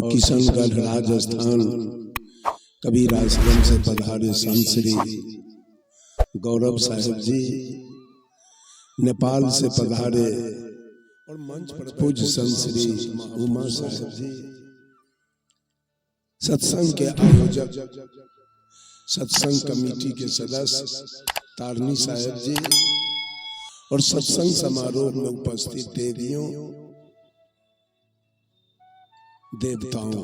किशनगढ़ राजस्थान कबीर आश्रम से पधारे संत श्री गौरव साहेब जी, नेपाल से पधारे और मंच पर पूज्य संत श्री उमा साहेब जी, सत्संग के आयोजक, सत्संग कमेटी के सदस्य तारनी साहेब जी और सत्संग समारोह में उपस्थित देवियों देवताओं,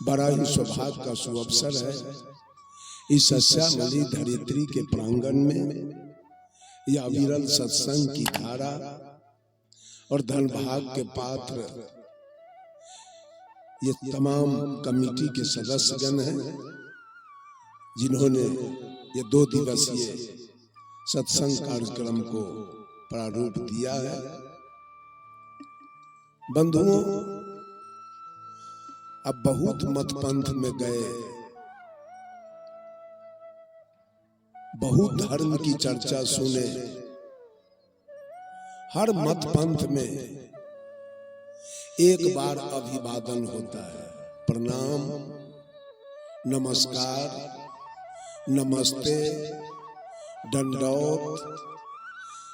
बड़ा ही सौभाग्य का सुअवसर है इस सस्यामली धरित्री के प्रांगण में यह अविरल सत्संग की धारा और धन भाग के पात्र ये तमाम कमेटी के सदस्यगण हैं जिन्होंने ये 2 दिवसीय सत्संग कार्यक्रम को प्रारूप दिया है। बंधुओं, अब बहुत मत पंथ में गए, बहुत धर्म की चर्चा सुने, हर मत पंथ में एक बार अभिवादन होता है, प्रणाम, नमस्कार, नमस्ते, दंडौत,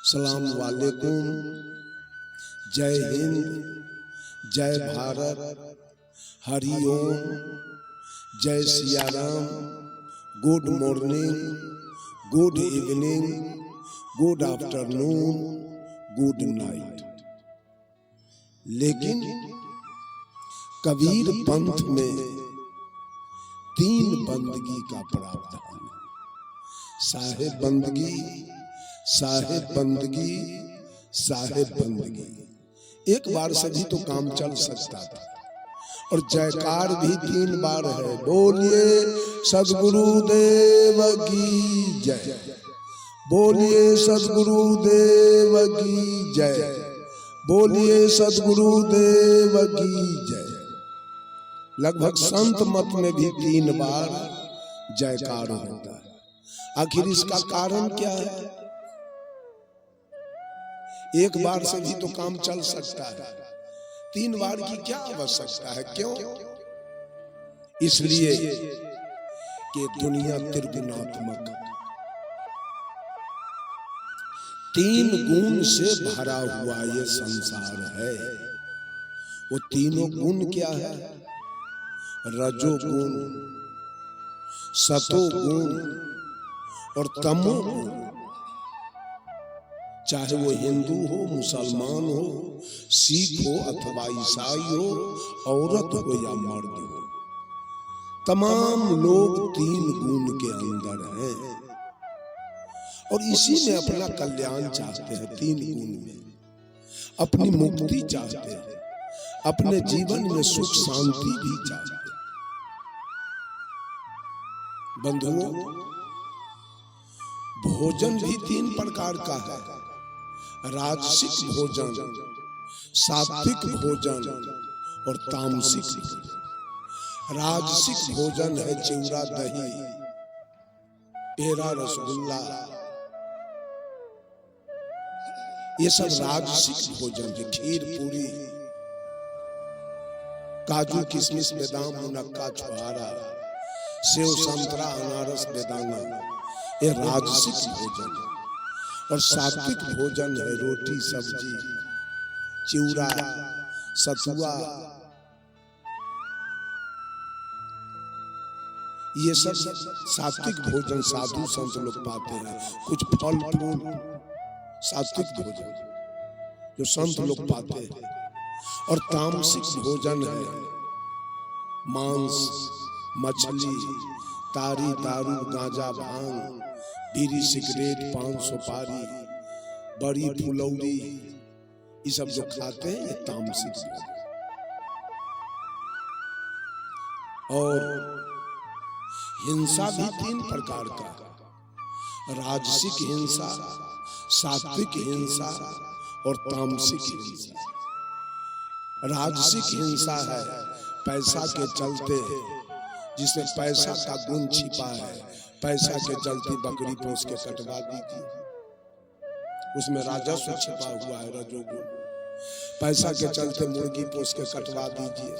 सलाम वालेकुम, जय हिंद, जय भारत, हरि ओम, जय Siya Ram, good morning, good evening, good afternoon, good night. लेकिन कबीर पंथ में 3 बंदगी का प्रावधान है, साहेब बंदगी, साहेब बंदगी, साहेब बंदगी। एक बार से भी तो काम चल सकता था और जयकार भी 3 बार है, बोलिए सद्गुरु देव की जय, बोलिए सद्गुरु देव की जय, बोलिए सद्गुरु देव की जय। लगभग संत मत में भी 3 बार जयकार होता है। आखिर इसका कारण क्या है? एक बार से भी तो काम चल सकता है, 3 बार की क्या आवश्यकता है? क्यों? इसलिए कि दुनिया त्रिगुणात्मक, 3 गुण से भरा हुआ ये संसार है। वो तीनों गुण क्या है? रजोगुण, सतोगुण और तमोगुण। चाहे वो हिंदू हो, मुसलमान हो, सिख हो अथवा ईसाई हो, औरत हो या मर्द हो, तमाम लोग 3 गुण के अंदर हैं और इसी में अपना कल्याण चाहते हैं। 3 गुण में अपनी मुक्ति चाहते हैं, अपने जीवन में सुख शांति भी चाहते हैं। बंधुओं, भोजन भी 3 प्रकार का है, राजसिक भोजन, सात्विक भोजन और तामसिक भोजन। राजसिक भोजन है चिवड़ा, दही, पेड़ा, रसगुल्ला, ये सब राजसिक भोजन है। खीर पूरी, काजू किशमिश बादाम मुनक्का छुहारा, सेव संतरा अनारस बेदाना, ये राजसिक भोजन है। और सात्विक भोजन है रोटी सब्जी, चिवड़ा, सतुआ, ये सब सात्विक भोजन साधु संत लोग पाते हैं। कुछ फल फूल सात्विक भोजन जो संत लोग पाते हैं। और तामसिक भोजन है मांस, मछली, तारी, दारू, गांजा, भांग, बीड़ी, सिगरेट, पान, सुपारी, बड़ी फुलौरी, ये सब जो खाते हैं ये तामसिक भोजन। और हिंसा भी 3 प्रकार का, राजसिक हिंसा, सात्विक हिंसा और तामसिक हिंसा। राजसिक हिंसा है पैसा के चलते, जिसमें पैसा का गुण छिपा है, पैसा के चलते बकरी पोस के कटवा दीजिए, उसमें राजस्व छिपा हुआ है, रजोगुण। पैसा के चलते मुर्गी पोस के कटवा दीजिए,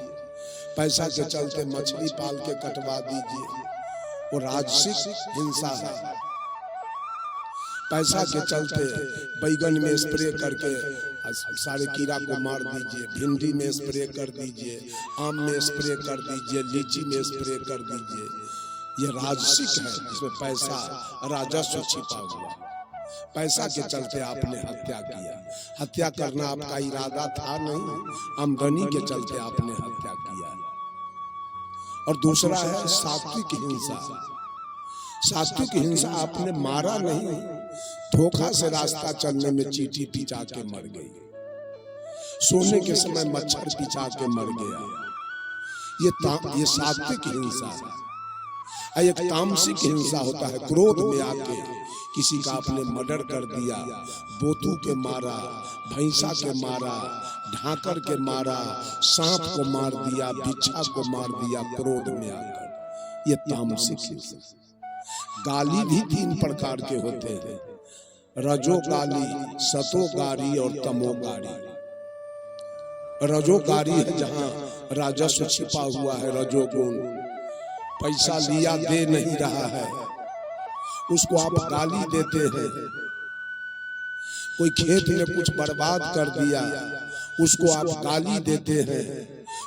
पैसा के चलते मछली पाल के कटवा दीजिए, वो राजसिक हिंसा है। पैसा के चलते बैगन में स्प्रे करके सारे कीड़ा को मार दीजिए, भिंडी में स्प्रे कर दीजिए, आम में स्प्रे कर दीजिए, लीची में स्प्रे कर दीजिए। ये राजसिक है, इसमें पैसा राजस्व छिपा हुआ। पैसा के चलते आपने हत्या किया। हत्या करना आपका इरादा था नहीं, आमदनी के चलते आपने हत्या किया। और दूसरा है सात्विक हिंसा। सात्विक हिंसा, आपने मारा नहीं, धोखा से रास्ता चलने में चींटी पिचा के मर गई, सोने के समय मच्छर पिचा के मर गया। ये सात्विक हिंसा है। एक तामसिक हिंसा होता है, क्रोध में आके किसी का आपने मर्डर कर दिया, बोतू के मारा, भैंसा के मारा, ढाकर के मारा, सांप को मार दिया, बिच्छा को मार दिया, क्रोध में आकर। ये तामसिक हिंसा। गाली भी 3 प्रकार के होते हैं, रजो गाली, सतो गाली और तमो गाली। रजो गाली है जहां राजस्व छिपा हुआ है, रजोगुण, पैसा लिया दे नहीं रहा है, उसको आप गाली देते हैं। कोई खेत में कुछ बर्बाद कर दिया, उसको आप गाली देते हैं।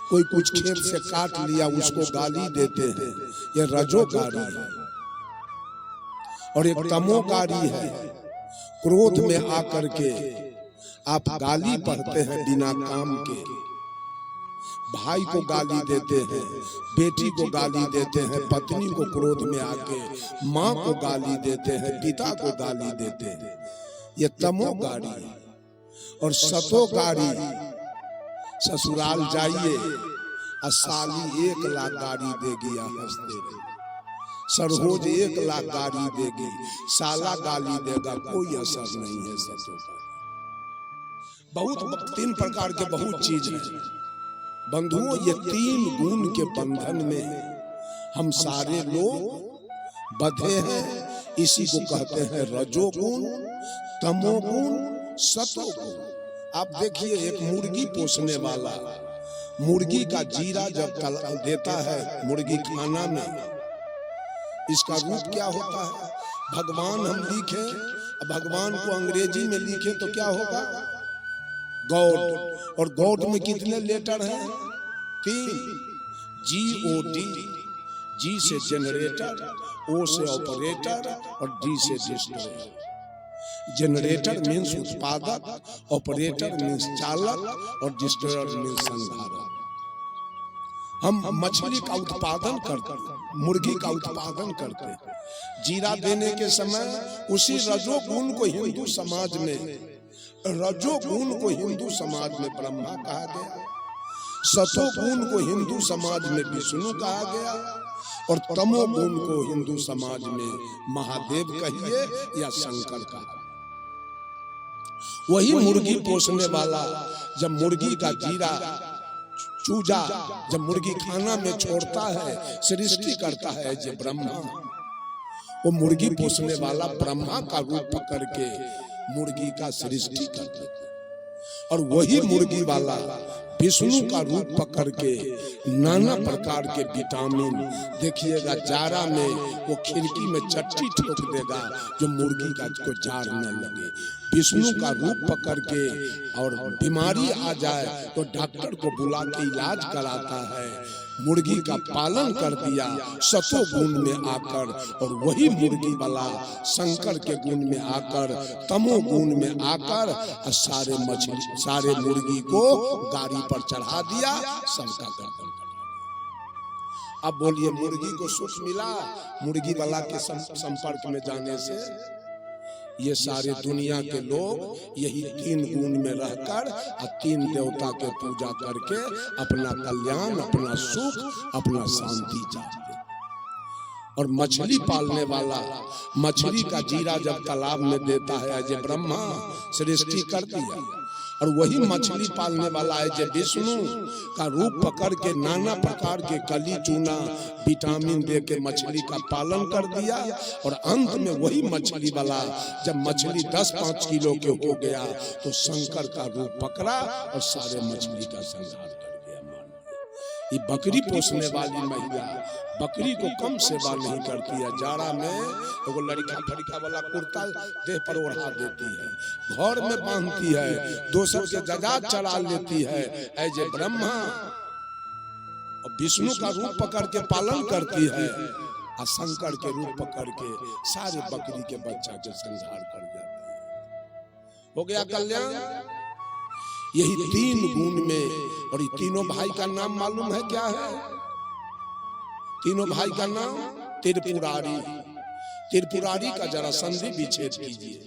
कोई कुछ खेत से काट लिया, उसको गाली देते हैं। ये रजोगारी है। और एक तमोगारी है, क्रोध में आकर के आप गाली पढ़ते हैं बिना काम के। भाई को गाली देते हैं, बेटी को गाली देते हैं, पत्नी को क्रोध में आके, माँ को गाली देते हैं, पिता को गाली देते हैं। ये तमोगारी। और सतोगारी, ससुराल जाइए और साली 1 लाख गाड़ी देगी, हंसते रहे। सरहोज 1 लाख गाड़ी देगी, साला गाली देगा, कोई असर नहीं है सतोगारी। बहुत 3 प्रकार के बहुत चीज है बंधुओं। ये 3 गुण के बंधन में हम सारे लोग बंधे हैं। इसी को कहते हैं रजोगुण, तमोगुण, सतोगुण। आप देखिए, एक मुर्गी पोसने वाला मुर्गी का जीरा जब देता है मुर्गी खाना में, इसका रूप क्या होता है? भगवान हम लिखे, भगवान को अंग्रेजी में लिखे तो क्या होगा? गॉड। और गॉड में कितने लेटर हैं? 3। GOD, G से जनरेटर, O से ऑपरेटर और D से डिस्ट्रॉयर। जनरेटर मीन्स उत्पादक, ऑपरेटर मीन्स चालक और डिस्ट्रॉयर मीन्स संहारक। हम मछली का उत्पादन करते हैं, मुर्गी का उत्पादन करते हैं। जीरा देने के समय उसी रजोगुण को हिंदू समाज में, रजोगुण को हिंदू समाज में ब्रह्मा कहा गया, सतोगुण को हिंदू समाज में विष्णु कहा गया और तमोगुण को हिंदू समाज में महादेव कहिए या शंकर कहा। वही मुर्गी पोसने वाला जब मुर्गी का जीरा चूजा जब मुर्गी खाना में छोड़ता है, सृष्टि करता है जो ब्रह्मा, वो मुर्गी पोसने वाला ब्रह्मा का रूप पकड़ के मुर्गी का सृष्टि कर देता है। और वही मुर्गी वाला विष्णु का रूप पकड़ के नाना प्रकार के विटामिन, देखिएगा जाड़ा में वो खिड़की में चट्टी ठोक देगा जो मुर्गी का को जार न लगे। विष्णु का रूप पकड़ के और बीमारी आ जाए तो डॉक्टर को बुला के इलाज कराता है। मुर्गी का पालन कर दिया सतो गुण में आकर, और वही मुर्गी वाला शंकर के गुण में आकर, तमो गुण में आकर सारे मछली सारे मुर्गी को गाड़ी पर चढ़ा दिया, सबका गर्दन कटा दिया। अब बोलिए मुर्गी को सुख मिला मुर्गी वाला के संपर्क में जाने से? ये सारे दुनिया के लोग यही 3 गुण में रहकर और 3 देवता के पूजा करके अपना कल्याण, अपना सुख, अपना शांति चाहते। और मछली पालने वाला मछली का जीरा जब तालाब में देता है, अजय ब्रह्मा सृष्टि कर दिया और वही मछली पालने वाला है जो विष्णु का रूप पकड़ के नाना प्रकार के कली चूना विटामिन दे के मछली का पालन कर दिया। और अंत में वही मछली वाला जब मछली 10-5 किलो के हो गया तो शंकर का रूप पकड़ा और सारे मछली का संहार कर दिया। ये बकरी पोसने वाली महिला बकरी को कम सेवा नहीं करती है। जाड़ा में वो लड़का फड़का वाला कुर्ता देह पर ओढ़ा देती है, घर में बांधती है, दोसर के जजात चढ़ा लेती है। ऐसे ब्रह्मा और विष्णु का रूप पकड़ के पालन करती है और शंकर के रूप पकड़ के सारे बकरी के बच्चा के संहार कर जाती है। हो गया कल्याण। यही 3 गुण में। और ये तीनों भाई का नाम मालूम है क्या है? तीनों भाई का नाम त्रिपुरारी। त्रिपुरारी का जरा संधि विच्छेद कीजिए।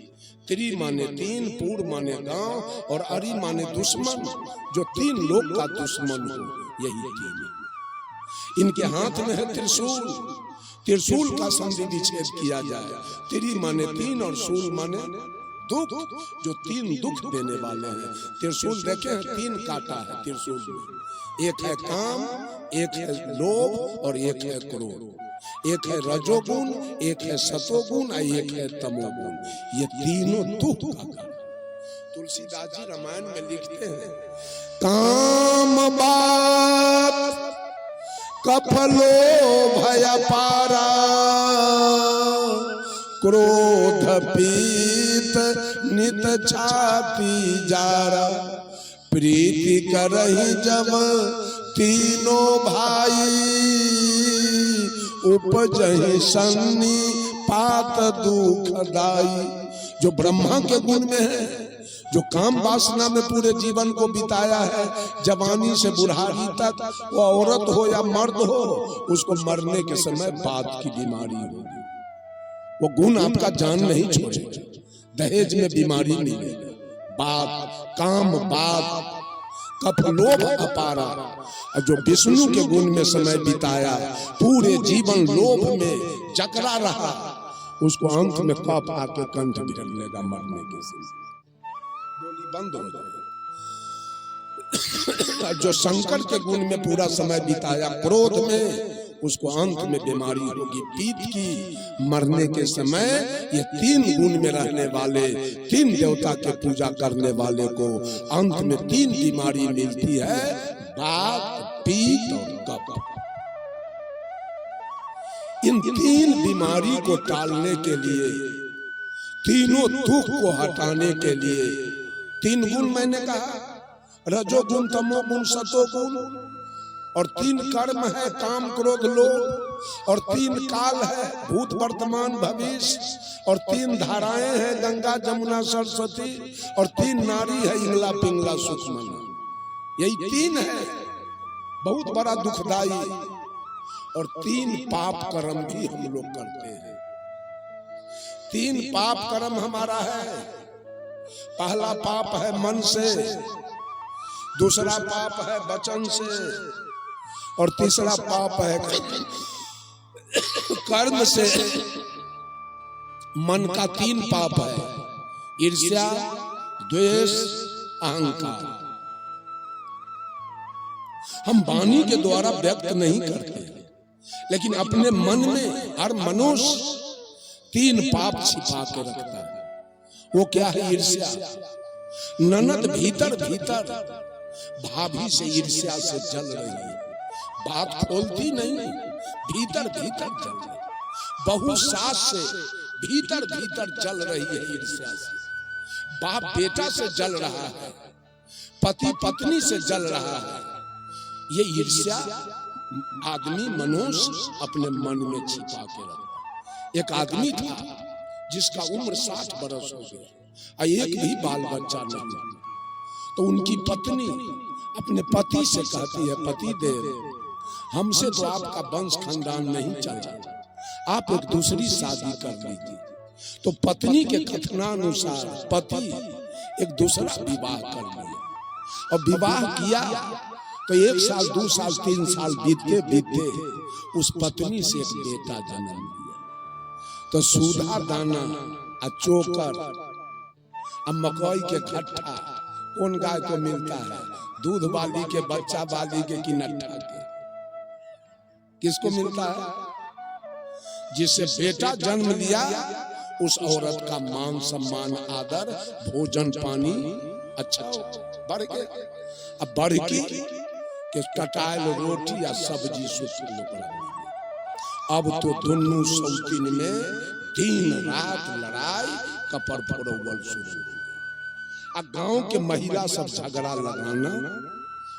त्रि माने 3, पुर माने गांव और अरि माने दुश्मन, जो 3 लोग का दुश्मन हो। यही 3 इनके हाथ में है त्रिशूल। त्रिशूल का संधि विच्छेद किया जाए। त्रि माने 3 और शूल माने दुख, जो 3 दुख देने वाले हैं। त्रिशूल देखे हैं 3 कांटा है त्रिशूल में। एक है काम, एक है लोभ और एक है क्रोध। एक है रजोगुण, एक है सतोगुण और एक है तमोगुण। ये तीनों दुख का कारण। तुलसीदास जी रामायण में लिखते हैं, काम बात कफलो भय पारा, क्रोध पीत नित छाती जारा। प्रीति करहि जब तीनों भाई, उपजहि सन्नी पात दुखदाई। जो ब्रह्मा के गुण में है, जो काम वासना में पूरे जीवन को बिताया है, जवानी से बुढ़ारी तक, वो औरत हो या मर्द हो, उसको मरने के समय बात की बीमारी होगी। वो गुण आपका जान नहीं छोड़ेगा। दहेज में बीमारी मिलेगी। बात, काम, बात, कफ, लोभ अपारा। और जो विष्णु के गुण में समय बिताया, पूरे जीवन लोभ में जकड़ा रहा, उसको अंत में कफ आके कंठ बिगड़ लेगा मरने के समय। बोली बंद हो जाए। जो शंकर के गुण में पूरा समय बिताया, क्रोध में, उसको अंत में बीमारी होगी पीत की। मरने के समय ये 3 गुण में रहने वाले, 3 देवता के पूजा करने वाले को अंत में 3 बीमारी मिलती है, बात, पीत और कफ। इन 3 बीमारी को टालने के लिए, तीनों दुख को हटाने के लिए 3 गुण मैंने कहा, रजोगुण, तमोगुण, सतोगुण। और 3 कर्म है, काम, क्रोध, लोभ। और 3 काल है, भूत, वर्तमान, भविष्य। और 3 धाराएं हैं, गंगा, जमुना, सरस्वती। और 3 नारी है, इंगला, पिंगला, सुषमना। यही 3 है, बहुत बड़ा दुखदाई। और 3 पाप कर्म भी हम लोग करते हैं। 3 पाप कर्म हमारा है। पहला पाप है मन से, दूसरा पाप है वचन से, और तीसरा पाप है कर्म से। मन का 3 पाप है, ईर्ष्या, द्वेष, अहंकार। हम वाणी के द्वारा व्यक्त नहीं करते, लेकिन अपने मन में हर मनुष्य 3 पाप छिपा के रखता है। वो क्या है? ईर्ष्या। ननद भीतर भीतर भाभी से ईर्ष्या से जल रही है, बात खोलती नहीं, भीतर भीतर जल रही। बहू सास से भीतर भीतर जल रही है ईर्ष्या से। बाप बेटा से जल रहा है, पति पत्नी से जल रहा है। ये ईर्ष्या आदमी मनुष्य अपने मन में छिपा के रखता। एक आदमी था जिसका उम्र 60 बरस हो गया, एक भी बाल बच्चा नहीं। तो उनकी पत्नी अपने पति से कहती है, पति देव, हमसे तो आपका वंश खानदान नहीं चला, आप एक दूसरी शादी कर लीजिए। तो पत्नी के कथनानुसार पति एक दूसरा विवाह कर लिया। और विवाह किया तो 1 साल, 2 साल, 3 साल बीतते बीतते उस पत्नी से एक बेटा जन्म लिया। तो सूधा दाना, चोकर, मकई के खट्टा कौन गाय को मिलता है? दूध वाली के, बच्चा वाली के, कि नट्ठा के? किसको मिलता है? जिससे बेटा जन्म लिया उस औरत का मान सम्मान आदर भोजन पानी अच्छा बढ़ गया। अब बढ़ की कि कटायल रोटी या सब्जी सुख। अब तो दोनों सौतीन में दिन रात लड़ाई कपर फोड़वल शुरू। अब गांव के महिला सब झगड़ा लगाना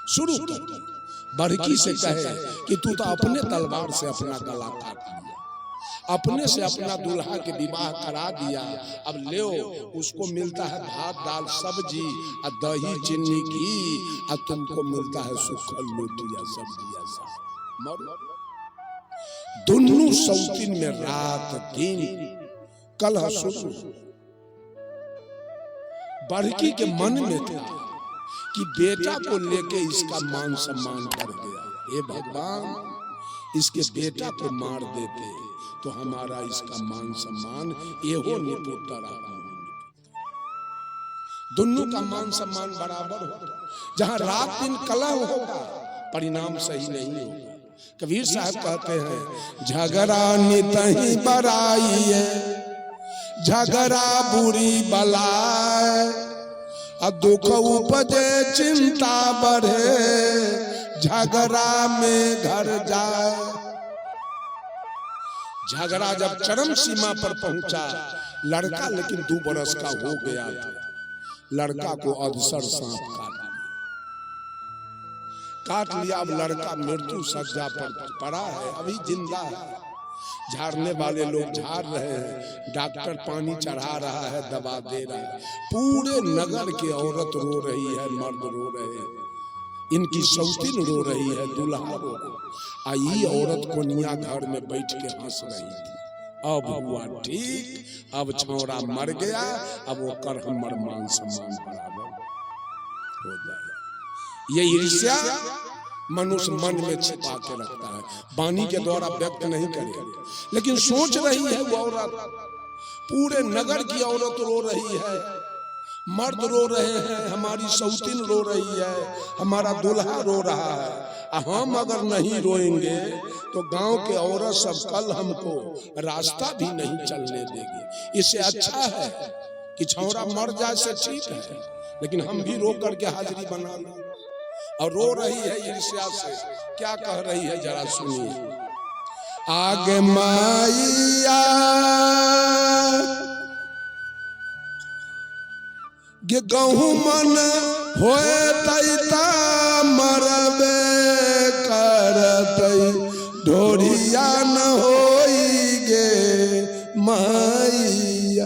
शुरू कर दी। बड़की से कहे कि तू तो अपने तलवार से अपना गला काट लिया, अपने से अपना दूल्हा के विवाह करा दिया, अब ले उसको मिलता है भात दाल सब्जी और दही चीनी घी, और तुमको मिलता है सूखल रोटियां सब्जियां सब। दोनों सौतीन में रात दिन कलह शुरू। बड़की के मन में था कि बेटा को लेके इसका मान सम्मान कर गया, हे भगवान इसके बेटा को मार देते तो हमारा इसका मान सम्मान एहो निपुत्र रहा। दोनों का मान सम्मान बराबर होगा। जहां रात दिन कलह होगा परिणाम सही नहीं होगा। कबीर साहब कहते हैं झगड़ा नितहि बराई है, झगड़ा बुरी बलाए, दुख उपजे चिंता बढ़े, झगड़ा में घर जाए। झगड़ा जब चरम सीमा पर पहुंचा, लड़का लेकिन 2 बरस का हो गया था, लड़का को अधसर सांप काट लिया। अब लड़का मृत्यु सज्जा पर पड़ा है, अभी जिंदा है। झाड़ने वाले लोग झाड़ रहे हैं, डॉक्टर पानी चढ़ा रहा है, दवा दे रहा है। पूरे नगर की औरत रो रही है, मर्द रो रहे हैं, इनकी सौतीन रो रही है, दूल्हा रो रहा है। आई औरत कोनिया घर में बैठ के हंस रही थी। अब हुआ ठीक, अब छौड़ा मर गया, अब वो कर हमर मान सम्मान बराबर हो जाए। ये ईर्ष्या मनुष्य मन में छिपा के रखता है, वाणी के द्वारा व्यक्त नहीं करे, लेकिन सोच रही है वो औरत। पूरे नगर की औरत रो रही है, मर्द रो रहे हैं, हमारी सौतीन रो रही है, हमारा दूल्हा रो रहा है। हम अगर नहीं रोएंगे तो गांव के औरत सब कल हमको रास्ता भी नहीं चलने देगी। इससे अच्छा है कि छौड़ा मर जाए से ठीक है, लेकिन हम भी रो करके हाजिरी बना लें। और रो रही है ईर्ष्या से, क्या कह रही है जरा सुनिए। आगे माइया गहूं मन होए तैता मरबे करतई, ढोरिया न होई गे माइया।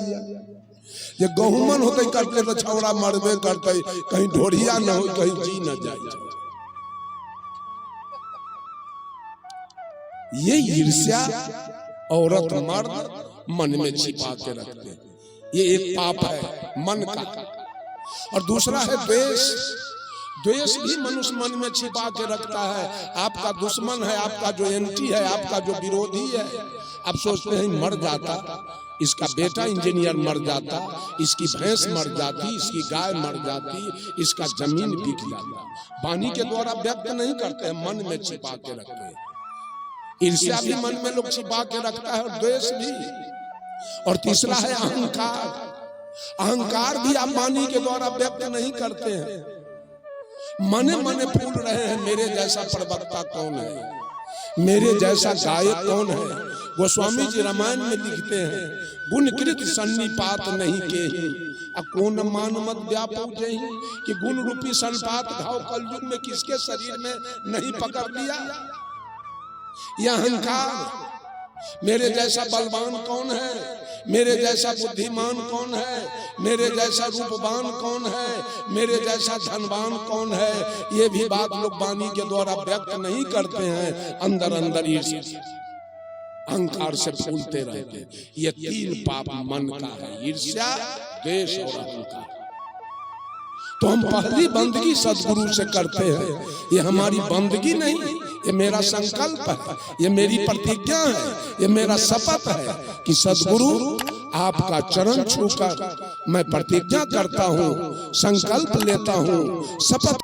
ये गहुमन होते करते तो छौड़ा मरबे करते, कहीं ढोरिया न हो, कहीं जी न जाए। ये ईर्ष्या औरत मर्द मन में छिपा के रखते हैं, ये एक पाप है मन का। और दूसरा है द्वेष। द्वेष भी मनुष्य मन में छिपा के रखता है। आपका दुश्मन है, आपका जो एंटी है, आपका जो विरोधी है, आप सोचते हैं मर जाता, इसका बेटा इंजीनियर मर जाता, इसकी भैंस मर जाती, इसकी गाय मर जाती, इसका जमीन बिक जाता। वाणी के द्वारा व्यक्त नहीं करते हैं, मन में छिपा के रखते हैं। ईर्ष्या भी मन में लोग छिपा के रखता है, और द्वेष भी। और तीसरा है अहंकार। अहंकार भी आप वाणी के द्वारा व्यक्त नहीं करते हैं, मने मने फूल रहे हैं मेरे जैसा प्रवक्ता कौन है, मेरे जैसा गायक कौन है। गोस्वामी जी रामायण में लिखते हैं गुणकृत सन्निपात नहीं केहि, कौन मान मत व्यापू जही, कि गुण रूपी सन्निपात घाव कलयुग में किसके शरीर में नहीं पकड़ लिया। यह अहंकार, मेरे जैसा बलवान कौन है, मेरे जैसा बुद्धिमान कौन है, मेरे जैसा रूपवान कौन है, मेरे जैसा धनवान कौन है, ये भी बात लोग वाणी के द्वारा व्यक्त नहीं करते हैं, अंदर अंदर ईर्ष्या अहंकार से फूलते रहते। ये 3 पाप मन का है, ईर्ष्या, द्वेष और अहंकार। तो हम पहली बंदगी सदगुरु से करते हैं। ये हमारी बंदगी नहीं, ये मेरा संकल्प है, ये मेरी प्रतिज्ञा है, ये मेरा शपथ है कि सदगुरु आपका चरण छूकर मैं प्रतिज्ञा करता हूँ, संकल्प लेता हूँ, शपथ